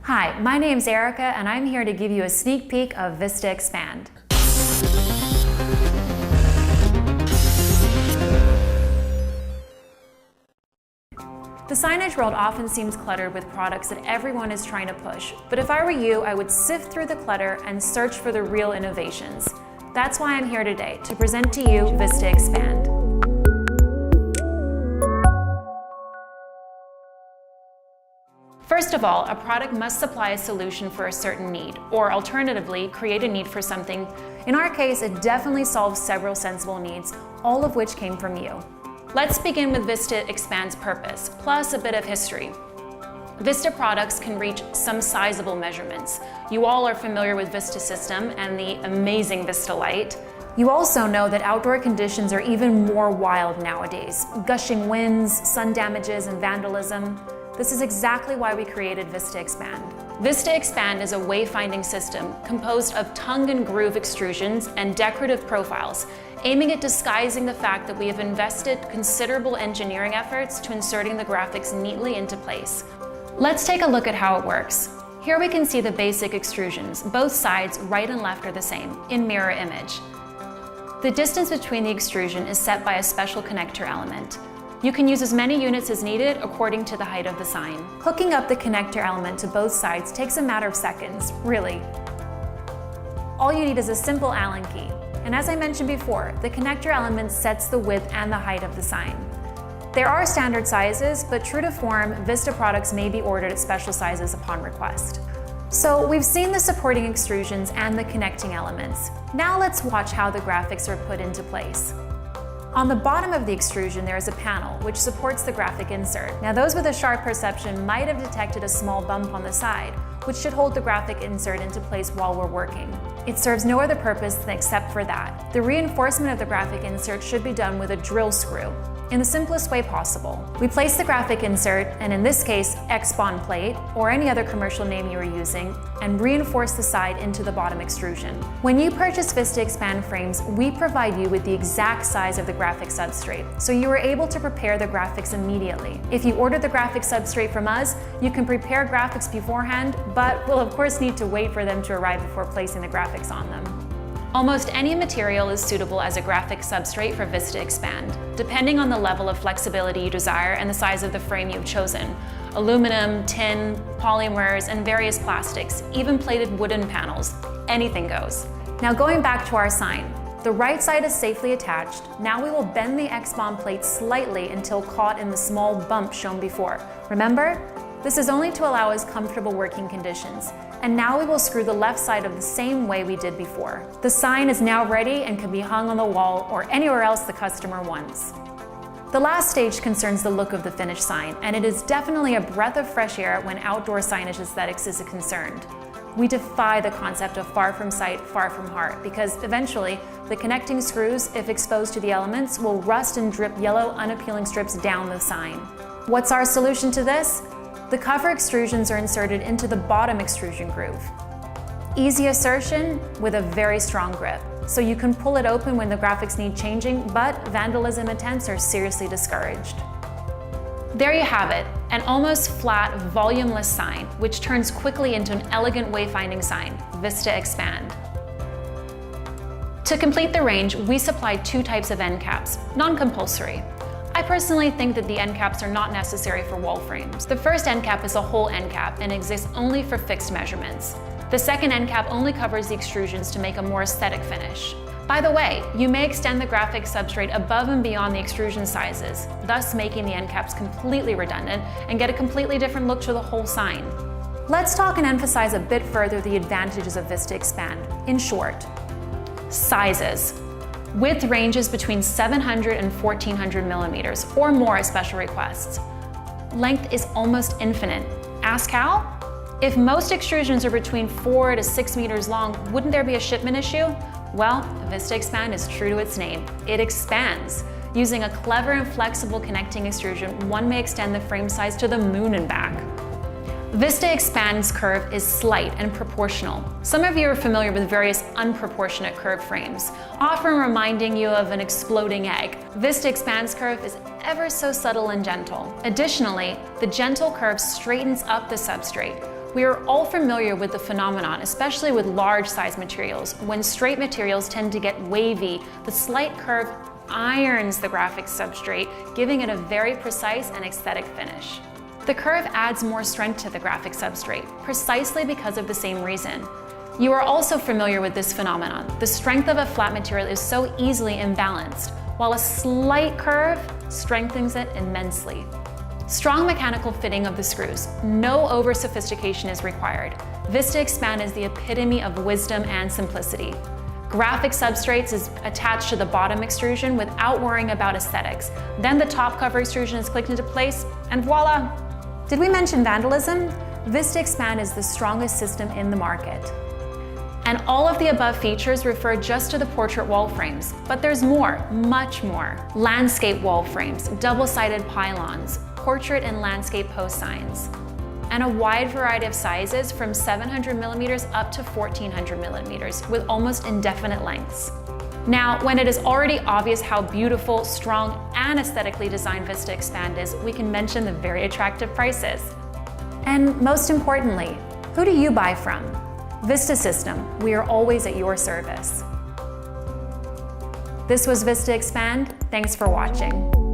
Hi, my name's Erica, and I'm here to give you a sneak peek of Vista Expand. The signage world often seems cluttered with products that everyone is trying to push, but if I were you, I would sift through the clutter and search for the real innovations. That's why I'm here today, to present to you Vista Expand. First of all, a product must supply a solution for a certain need, or alternatively, create a need for something. In our case, it definitely solves several sensible needs, all of which came from you. Let's begin with Vista Expand's purpose, plus a bit of history. Vista products can reach some sizable measurements. You all are familiar with Vista System and the amazing Vista Light. You also know that outdoor conditions are even more wild nowadays. Gushing winds, sun damages, and vandalism. This is exactly why we created Vista Expand. Vista Expand is a wayfinding system composed of tongue and groove extrusions and decorative profiles, aiming at disguising the fact that we have invested considerable engineering efforts to inserting the graphics neatly into place. Let's take a look at how it works. Here we can see the basic extrusions. Both sides, right and left, are the same, in mirror image. The distance between the extrusion is set by a special connector element. You can use as many units as needed according to the height of the sign. Hooking up the connector element to both sides takes a matter of seconds, really. All you need is a simple Allen key. And as I mentioned before, the connector element sets the width and the height of the sign. There are standard sizes, but true to form, Vista products may be ordered at special sizes upon request. So we've seen the supporting extrusions and the connecting elements. Now let's watch how the graphics are put into place. On the bottom of the extrusion, there is a panel which supports the graphic insert. Now those with a sharp perception might have detected a small bump on the side, which should hold the graphic insert into place while we're working. It serves no other purpose except for that. The reinforcement of the graphic insert should be done with a drill screw, in the simplest way possible. We place the graphic insert, and in this case, X-bond plate, or any other commercial name you are using, and reinforce the side into the bottom extrusion. When you purchase Vista Expand frames, we provide you with the exact size of the graphic substrate, so you are able to prepare the graphics immediately. If you order the graphic substrate from us, you can prepare graphics beforehand, but we'll of course need to wait for them to arrive before placing the graphics on them. Almost any material is suitable as a graphic substrate for Vista Expand, depending on the level of flexibility you desire and the size of the frame you've chosen. Aluminum, tin, polymers, and various plastics, even plated wooden panels, anything goes. Now going back to our sign, the right side is safely attached. Now we will bend the X-bond plate slightly until caught in the small bump shown before. Remember? This is only to allow us comfortable working conditions. And now we will screw the left side of the same way we did before. The sign is now ready and can be hung on the wall or anywhere else the customer wants. The last stage concerns the look of the finished sign, and it is definitely a breath of fresh air when outdoor signage aesthetics is concerned. We defy the concept of far from sight, far from heart, because eventually the connecting screws, if exposed to the elements, will rust and drip yellow, unappealing strips down the sign. What's our solution to this? The cover extrusions are inserted into the bottom extrusion groove. Easy assertion with a very strong grip, so you can pull it open when the graphics need changing, but vandalism attempts are seriously discouraged. There you have it, an almost flat, volumeless sign, which turns quickly into an elegant wayfinding sign, Vista Expand. To complete the range, we supply two types of end caps, non-compulsory. I personally think that the end caps are not necessary for wall frames. The first end cap is a whole end cap and exists only for fixed measurements. The second end cap only covers the extrusions to make a more aesthetic finish. By the way, you may extend the graphic substrate above and beyond the extrusion sizes, thus making the end caps completely redundant and get a completely different look to the whole sign. Let's talk and emphasize a bit further the advantages of Vista Expand. In short, sizes. Width ranges between 700 and 1400 millimeters, or more at special requests. Length is almost infinite. Ask how? If most extrusions are between 4 to 6 meters long, wouldn't there be a shipment issue? Well, Vista Expand is true to its name. It expands. Using a clever and flexible connecting extrusion, one may extend the frame size to the moon and back. Vista Expand's curve is slight and proportional. Some of you are familiar with various unproportionate curved frames, often reminding you of an exploding egg. Vista Expand's curve is ever so subtle and gentle. Additionally, the gentle curve straightens up the substrate, We are all familiar with the phenomenon, especially with large size materials. When straight materials tend to get wavy, the slight curve irons the graphic substrate, giving it a very precise and aesthetic finish. The curve adds more strength to the graphic substrate, precisely because of the same reason. You are also familiar with this phenomenon. The strength of a flat material is so easily imbalanced, while a slight curve strengthens it immensely. Strong mechanical fitting of the screws. No over-sophistication is required. Vista Expand is the epitome of wisdom and simplicity. Graphic substrates is attached to the bottom extrusion without worrying about aesthetics. Then the top cover extrusion is clicked into place, and voila! Did we mention vandalism? Vista Expand is the strongest system in the market. And all of the above features refer just to the portrait wall frames, but there's more, much more. Landscape wall frames, double-sided pylons, portrait and landscape post signs, and a wide variety of sizes from 700 millimeters up to 1400 millimeters with almost indefinite lengths. Now, when it is already obvious how beautiful, strong, and aesthetically designed Vista Expand is, we can mention the very attractive prices. And most importantly, who do you buy from? Vista System, we are always at your service. This was Vista Expand. Thanks for watching.